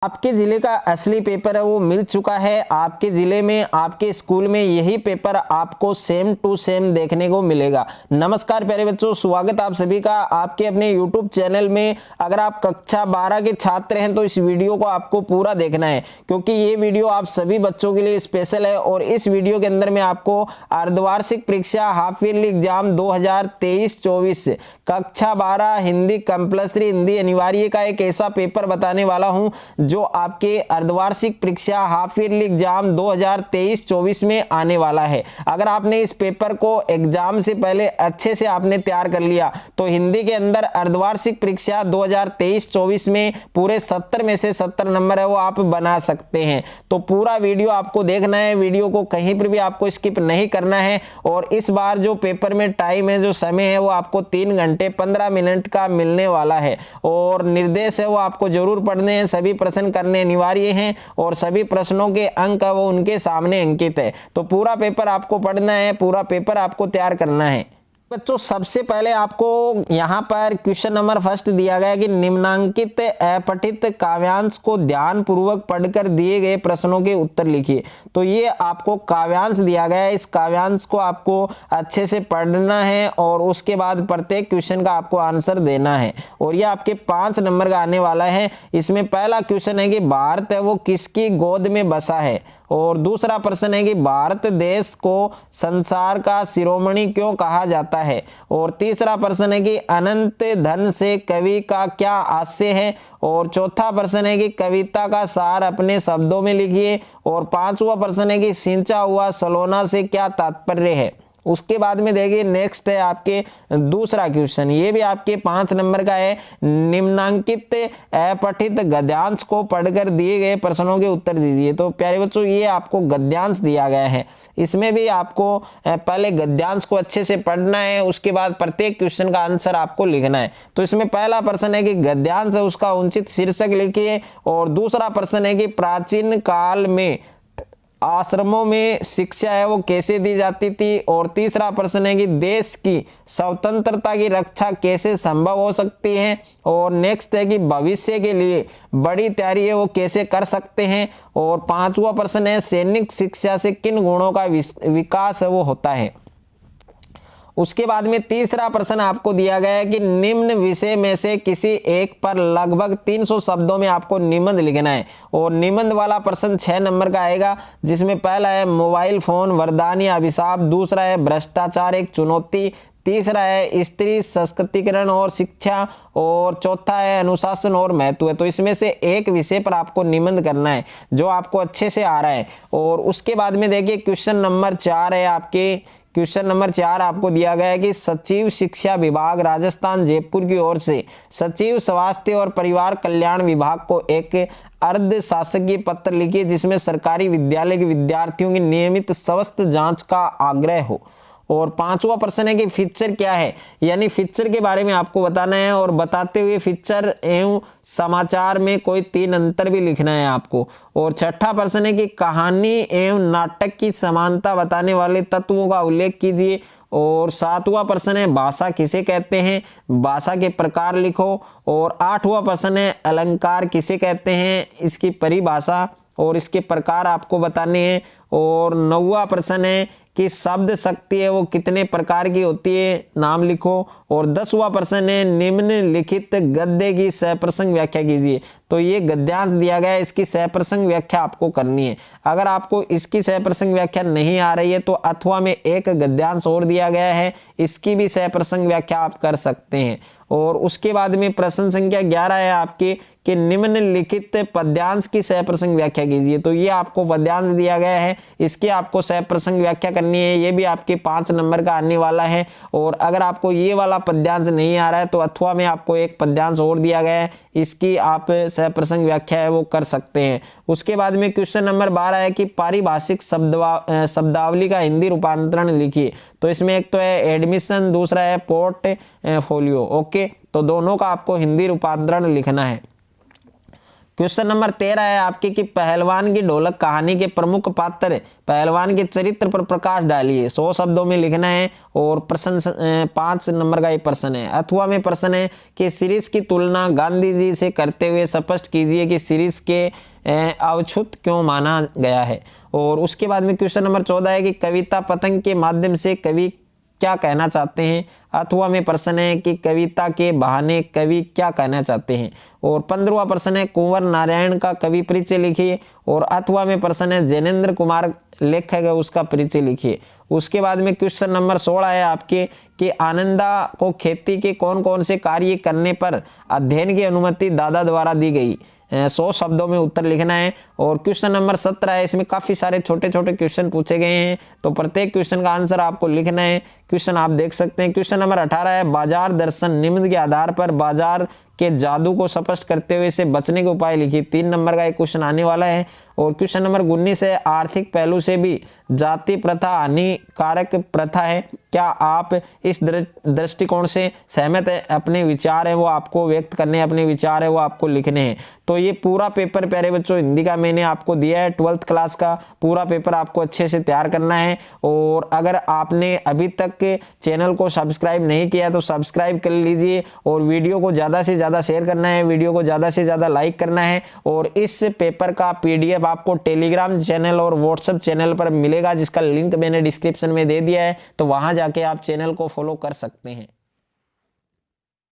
आपके ज़िले का असली पेपर है वो मिल चुका है। आपके ज़िले में आपके स्कूल में यही पेपर आपको सेम टू सेम देखने को मिलेगा। नमस्कार प्यारे बच्चों, स्वागत आप सभी का आपके अपने YouTube चैनल में। अगर आप कक्षा 12 के छात्र हैं तो इस वीडियो को आपको पूरा देखना है, क्योंकि ये वीडियो आप सभी बच्चों के लिए स्पेशल है। और इस वीडियो के अंदर मैं आपको अर्धवार्षिक परीक्षा हाफ ईयरली एग्जाम 2023-24 कक्षा 12 हिंदी कंपल्सरी हिंदी अनिवार्य का एक ऐसा पेपर बताने वाला हूँ जो आपके अर्धवार्षिक परीक्षा हाफ ईयरली एग्जाम 2023-24 में आने वाला है। अगर आपने इस पेपर को एग्जाम से पहले अच्छे से आपने तैयार कर लिया तो हिंदी के अंदर अर्धवार्षिक परीक्षा 2023-24 में पूरे 70 में से 70 नंबर है वो आप बना सकते हैं। तो पूरा वीडियो आपको देखना है, वीडियो को कहीं पर भी आपको स्किप नहीं करना है। और इस बार जो पेपर में टाइम है, जो समय है, वो आपको 3 घंटे 15 मिनट का मिलने वाला है। और निर्देश है वो आपको जरूर पढ़ने हैं, सभी प्रश्न करने अनिवार्य हैं और सभी प्रश्नों के अंक वो उनके सामने अंकित है। तो पूरा पेपर आपको पढ़ना है, पूरा पेपर आपको तैयार करना है। बच्चों सबसे पहले आपको यहाँ पर क्वेश्चन नंबर फर्स्ट दिया गया कि निम्नांकित अपठित काव्यांश को ध्यान पूर्वक पढ़कर दिए गए प्रश्नों के उत्तर लिखिए। तो ये आपको काव्यांश दिया गया है, इस काव्यांश को आपको अच्छे से पढ़ना है और उसके बाद प्रत्येक क्वेश्चन का आपको आंसर देना है। और ये आपके 5 नंबर का आने वाला है। इसमें पहला क्वेश्चन है कि भारत है वो किसकी गोद में बसा है। और दूसरा प्रश्न है कि भारत देश को संसार का शिरोमणि क्यों कहा जाता है। और तीसरा प्रश्न है कि अनंत धन से कवि का क्या आशय है। और चौथा प्रश्न है कि कविता का सार अपने शब्दों में लिखिए। और पांचवा प्रश्न है कि सिंचा हुआ सलोना से क्या तात्पर्य है। उसके बाद में देखिए नेक्स्ट है आपके दूसरा क्वेश्चन, ये भी आपके 5 नंबर का है। निम्नांकित अपठित गद्यांश को पढ़कर दिए गए प्रश्नों के उत्तर दीजिए। तो प्यारे बच्चों ये आपको गद्यांश दिया गया है, इसमें भी आपको पहले गद्यांश को अच्छे से पढ़ना है, उसके बाद प्रत्येक क्वेश्चन का आंसर आपको लिखना है। तो इसमें पहला प्रश्न है कि गद्यांश है उसका उचित शीर्षक लिखिए। और दूसरा प्रश्न है कि प्राचीन काल में आश्रमों में शिक्षा है वो कैसे दी जाती थी। और तीसरा प्रश्न है कि देश की स्वतंत्रता की रक्षा कैसे संभव हो सकती है। और नेक्स्ट है कि भविष्य के लिए बड़ी तैयारी है वो कैसे कर सकते हैं। और पांचवा प्रश्न है सैनिक शिक्षा से किन गुणों का विकास है वो होता है। उसके बाद में तीसरा प्रश्न आपको दिया गया है कि निम्न विषय में से किसी एक पर लगभग 300 शब्दों में आपको निबंध लिखना है। और निबंध वाला प्रश्न 6 नंबर का आएगा, जिसमें पहला है मोबाइल फोन वरदान या अभिशाप, दूसरा है भ्रष्टाचार एक चुनौती, तीसरा है स्त्री सशक्तिकरण और शिक्षा, और चौथा है अनुशासन और महत्व है। तो इसमें से एक विषय पर आपको निबंध करना है जो आपको अच्छे से आ रहा है। और उसके बाद में देखिए क्वेश्चन नंबर 4 है आपके। क्वेश्चन नंबर 4 आपको दिया गया है कि सचिव शिक्षा विभाग राजस्थान जयपुर की ओर से सचिव स्वास्थ्य और परिवार कल्याण विभाग को एक अर्ध शासकीय पत्र लिखिए जिसमें सरकारी विद्यालय के विद्यार्थियों की नियमित स्वास्थ्य जांच का आग्रह हो। और पांचवा प्रश्न है कि फीचर क्या है, यानी फीचर के बारे में आपको बताना है। और बताते हुए फीचर एवं समाचार में कोई 3 अंतर भी लिखना है आपको। और छठा प्रश्न है कि कहानी एवं नाटक की समानता बताने वाले तत्वों का उल्लेख कीजिए। और 7वां प्रश्न है भाषा किसे कहते हैं, भाषा के प्रकार लिखो। और 8वां प्रश्न है अलंकार किसे कहते हैं, इसकी परिभाषा और इसके प्रकार आपको बताने हैं। और 9वां प्रश्न है कि शब्द शक्ति है वो कितने प्रकार की होती है, नाम लिखो। और 10वां प्रश्न है निम्नलिखित गद्य की सप्रसंग व्याख्या कीजिए। तो ये गद्यांश दिया गया है, इसकी सप्रसंग व्याख्या आपको करनी है। अगर आपको इसकी सप्रसंग व्याख्या नहीं आ रही है तो अथवा में एक गद्यांश और दिया गया है, इसकी भी सप्रसंग व्याख्या आप कर सकते हैं। और उसके बाद में प्रश्न संख्या 11 है आपके कि निम्नलिखित पद्यांश की सप्रसंग व्याख्या कीजिए। तो ये आपको पद्यांश दिया गया है, इसकी आपको सप्रसंग व्याख्या करनी है। ये भी आपके 5 नंबर का आने वाला है। और अगर आपको ये वाला पद्यांश नहीं आ रहा है तो अथवा में आपको एक पद्यांश और दिया गया है, इसकी आप सप्रसंग व्याख्या है वो कर सकते हैं। उसके बाद में क्वेश्चन नंबर 12 है कि पारिभाषिक शब्दावली का हिंदी रूपांतरण लिखिए। तो इसमें एक तो है एडमिशन, दूसरा है पोर्टफोलियो। ओके, तो दोनों का आपको हिंदी रूपांतरण लिखना है। क्वेश्चन नंबर 13 है आपके कि पहलवान की ढोलक कहानी के प्रमुख पात्र पहलवान के चरित्र पर प्रकाश डालिए। 100 शब्दों में लिखना है और प्रश्न 5 नंबर का ये प्रश्न है। अथवा में प्रश्न है कि सीरीज की तुलना गांधी जी से करते हुए स्पष्ट कीजिए कि सीरीज के अछूत क्यों माना गया है। और उसके बाद में क्वेश्चन नंबर 14 है कि कविता पतंग के माध्यम से कवि क्या कहना चाहते हैं। अथवा में प्रश्न है कि कविता के बहाने कवि क्या कहना चाहते हैं। और 15वां प्रश्न है कुंवर नारायण का कवि परिचय लिखिए। और अथवा में प्रश्न है जैनेन्द्र कुमार लेखक है उसका परिचय लिखिए। उसके बाद में क्वेश्चन नंबर 16 है आपके कि आनंदा को खेती के कौन कौन से कार्य करने पर अध्ययन की अनुमति दादा द्वारा दी गई। 100 शब्दों में उत्तर लिखना है। और क्वेश्चन नंबर 17 है, इसमें काफी सारे छोटे छोटे क्वेश्चन पूछे गए हैं, तो प्रत्येक क्वेश्चन का आंसर आपको लिखना है। क्वेश्चन आप देख सकते हैं। क्वेश्चन नंबर 18 है बाजार दर्शन निम्न के आधार पर बाजार के जादू को स्पष्ट करते हुए इसे बचने के उपाय लिखिए। 3 नंबर का एक क्वेश्चन आने वाला है। और क्वेश्चन नंबर 19 है आर्थिक पहलू से भी जाति प्रथा हानिकारक प्रथा है, क्या आप इस दृष्टिकोण से सहमत है। अपने विचार है वो आपको व्यक्त करने हैं, अपने विचार है वो आपको लिखने हैं। तो ये पूरा पेपर प्यारे बच्चों हिंदी का मैंने आपको दिया है 12th क्लास का पूरा पेपर आपको अच्छे से तैयार करना है। और अगर आपने अभी तक चैनल को सब्सक्राइब नहीं किया तो सब्सक्राइब कर लीजिए और वीडियो को ज़्यादा से ज़्यादा शेयर करना है, वीडियो को ज़्यादा से ज़्यादा लाइक करना है। और इस पेपर का PDF आपको टेलीग्राम चैनल और व्हाट्सएप चैनल पर मिलेगा जिसका लिंक मैंने डिस्क्रिप्शन में दे दिया है, तो वहां जाके आप चैनल को फॉलो कर सकते हैं।